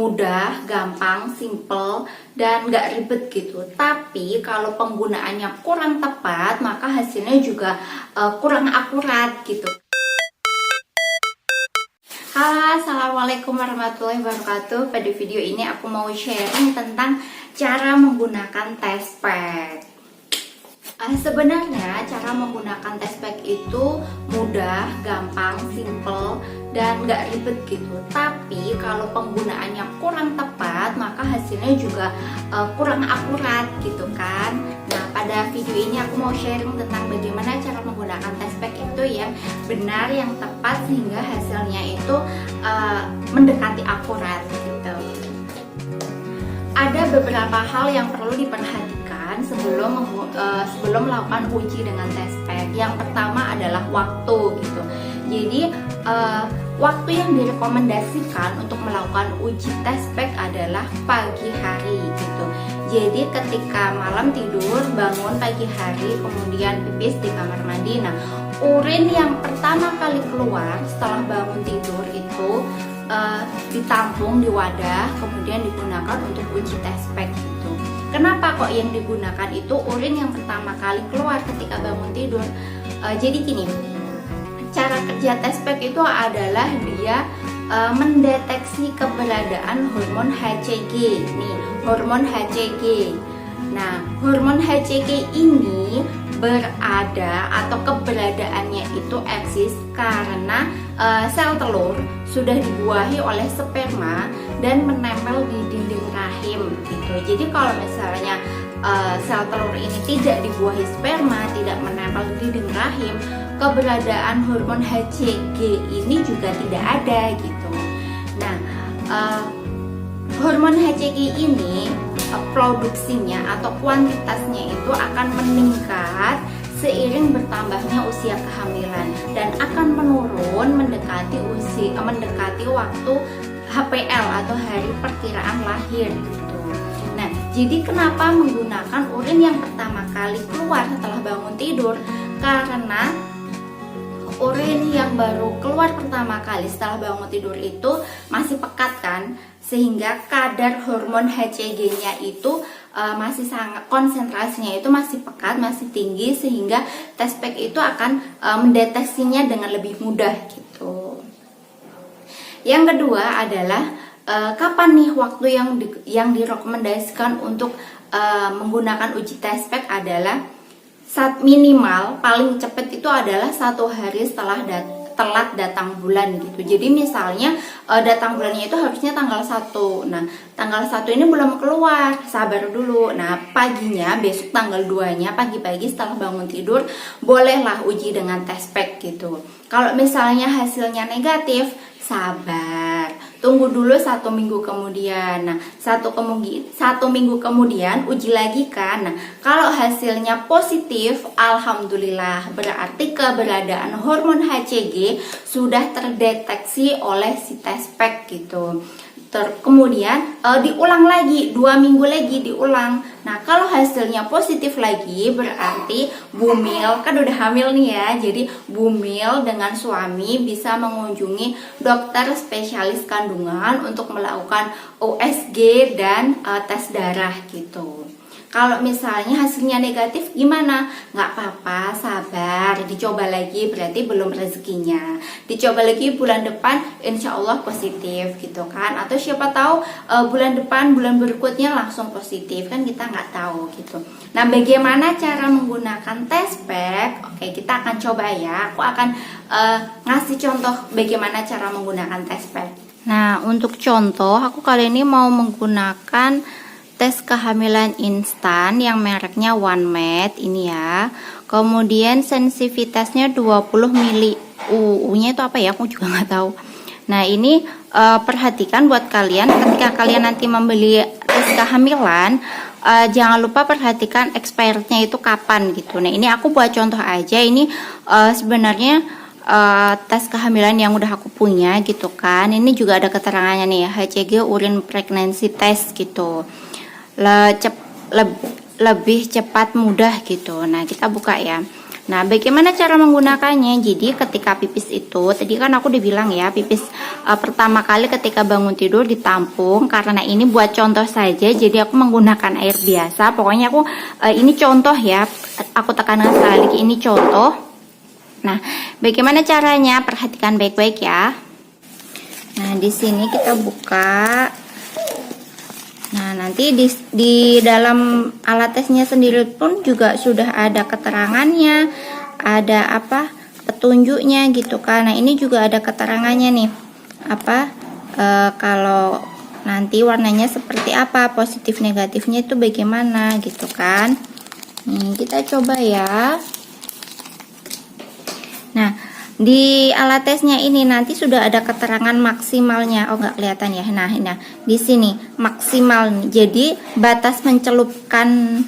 mudah, gampang, simple, dan nggak ribet gitu. Tapi kalau penggunaannya kurang tepat, maka hasilnya juga kurang akurat gitu. Halo, assalamualaikum warahmatullahi wabarakatuh. Pada video ini aku mau sharing tentang cara menggunakan test pack. Sebenarnya cara menggunakan test pack itu mudah, gampang, simple, dan nggak ribet gitu. Tapi kalau penggunaannya kurang tepat, maka hasilnya juga kurang akurat gitu kan. Nah, pada video ini aku mau sharing tentang bagaimana cara menggunakan test pack itu yang benar, yang tepat, sehingga hasilnya itu mendekati akurat gitu. Ada beberapa hal yang perlu diperhatikan sebelum melakukan uji dengan test pack. Yang pertama adalah waktu gitu. Jadi waktu yang direkomendasikan untuk melakukan uji test pack adalah pagi hari gitu. Jadi ketika malam tidur, bangun pagi hari, kemudian pipis di kamar mandi. Nah, urin yang pertama kali keluar setelah bangun tidur itu ditampung di wadah, kemudian digunakan untuk uji test pack gitu. Kenapa kok yang digunakan itu urin yang pertama kali keluar ketika bangun tidur? Jadi gini, cara kerja test pack itu adalah dia mendeteksi keberadaan hormon HCG. Nih, hormon HCG. Nah, hormon HCG ini berada atau keberadaannya itu eksis karena sel telur sudah dibuahi oleh sperma dan menempel di dinding rahim gitu. Jadi kalau misalnya sel telur ini tidak dibuahi sperma, tidak menempel di dinding rahim, keberadaan hormon HCG ini juga tidak ada gitu. Nah, hormon HCG ini produksinya atau kuantitasnya itu akan meningkat seiring bertambahnya usia kehamilan dan akan menurun mendekati waktu HPL atau hari perkiraan lahir gitu. Nah, jadi kenapa menggunakan urin yang pertama kali keluar setelah bangun tidur? Karena urin yang baru keluar pertama kali setelah bangun tidur itu masih pekat kan, sehingga kadar hormon HCG-nya itu masih sangat, konsentrasinya itu masih pekat, masih tinggi, sehingga test pack itu akan mendeteksinya dengan lebih mudah gitu. Yang kedua adalah kapan nih waktu yang direkomendasikan untuk menggunakan uji test pack adalah saat minimal paling cepat itu adalah 1 hari setelah telat datang bulan gitu. Jadi misalnya datang bulannya itu harusnya tanggal 1. Nah, tanggal 1 ini belum keluar, sabar dulu. Nah, paginya besok tanggal 2-nya pagi-pagi setelah bangun tidur bolehlah uji dengan test pack gitu. Kalau misalnya hasilnya negatif, sabar, tunggu dulu 1 minggu kemudian. Nah, satu minggu kemudian uji lagi kan. Nah, kalau hasilnya positif, alhamdulillah, berarti keberadaan hormon HCG sudah terdeteksi oleh si test pack gitu. Kemudian diulang lagi 2 minggu lagi diulang. Nah, kalau hasilnya positif lagi berarti bumil, kan udah hamil nih ya. Jadi bumil dengan suami bisa mengunjungi dokter spesialis kandungan untuk melakukan USG dan tes darah gitu. Kalau misalnya hasilnya negatif gimana? Nggak apa-apa, sabar, dicoba lagi, berarti belum rezekinya. Dicoba lagi bulan depan, insya Allah positif gitu kan. Atau siapa tahu bulan depan, bulan berikutnya langsung positif, kan kita nggak tahu gitu. Nah, bagaimana cara menggunakan test pack? Oke, kita akan coba ya. Aku akan ngasih contoh bagaimana cara menggunakan test pack. Nah, untuk contoh, aku kali ini mau menggunakan tes kehamilan instan yang mereknya OneMed ini ya. Kemudian sensitivitasnya 20 mili. U-nya itu apa ya? Aku juga nggak tahu. Nah, ini perhatikan buat kalian ketika kalian nanti membeli tes kehamilan, jangan lupa perhatikan expirednya itu kapan gitu. Nah, ini aku buat contoh aja. Ini sebenarnya tes kehamilan yang udah aku punya gitu kan. Ini juga ada keterangannya nih ya, HCG urine pregnancy test gitu. Lebih cepat mudah gitu. Nah, kita buka ya. Nah, bagaimana cara menggunakannya? Jadi ketika pipis itu, tadi kan aku udah bilang ya, pipis pertama kali ketika bangun tidur ditampung. Karena ini buat contoh saja, jadi aku menggunakan air biasa. Pokoknya aku ini contoh ya, aku tekankan sekali lagi, ini contoh. Nah, bagaimana caranya? Perhatikan baik-baik ya. Nah, di sini kita buka. Nah, nanti di dalam alat tesnya sendiri pun juga sudah ada keterangannya, ada apa petunjuknya gitu kan. Nah, ini juga ada keterangannya nih, apa kalau nanti warnanya seperti apa, positif negatifnya itu bagaimana gitu kan. Nih, kita coba ya. Nah, di alat tesnya ini nanti sudah ada keterangan maksimalnya. Oh, nggak kelihatan ya. Nah, di sini maksimal. Jadi batas mencelupkan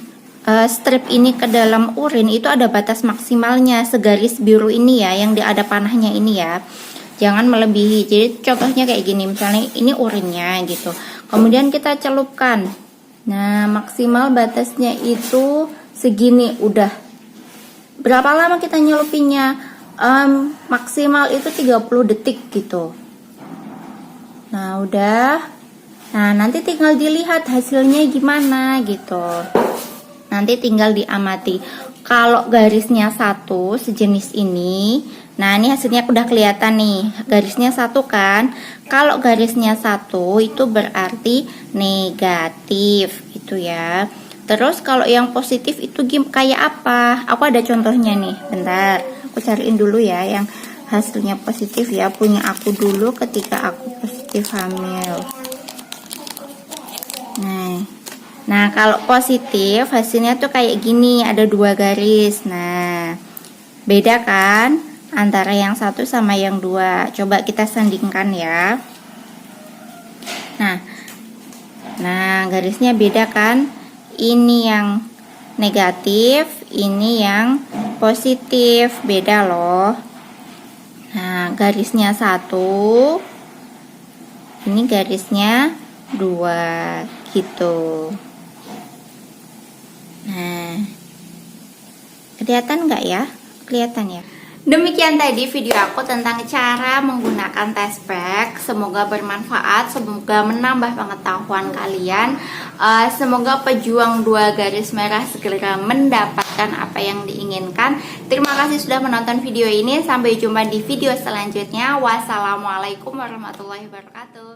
strip ini ke dalam urin itu ada batas maksimalnya, segaris biru ini ya, yang ada panahnya ini ya. Jangan melebihi. Jadi contohnya kayak gini, misalnya ini urinnya gitu. Kemudian kita celupkan. Nah, maksimal batasnya itu segini udah. Berapa lama kita nyelupinnya? Maksimal itu 30 detik gitu. Nah, udah. Nah, nanti tinggal dilihat hasilnya gimana gitu. Nanti tinggal diamati. Kalau garisnya satu sejenis ini, nah ini hasilnya udah kelihatan nih. Garisnya satu kan. Kalau garisnya satu itu berarti negatif gitu ya. Terus kalau yang positif itu kayak apa? Aku ada contohnya nih. Bentar, aku cariin dulu ya yang hasilnya positif ya. Punya aku dulu ketika aku positif hamil. Nah, kalau positif hasilnya tuh kayak gini, ada 2 garis. Nah, beda kan antara yang satu sama yang 2. Coba kita sandingkan ya. Nah, garisnya beda kan? Ini yang negatif, ini yang positif, beda loh. Nah, garisnya 1, ini garisnya 2 gitu. Nah, kelihatan nggak ya? Kelihatan ya? Demikian tadi video aku tentang cara menggunakan test pack. Semoga bermanfaat, semoga menambah pengetahuan kalian. Semoga pejuang 2 garis merah segera mendapatkan apa yang diinginkan. Terima kasih sudah menonton video ini. Sampai jumpa di video selanjutnya. Wassalamualaikum warahmatullahi wabarakatuh.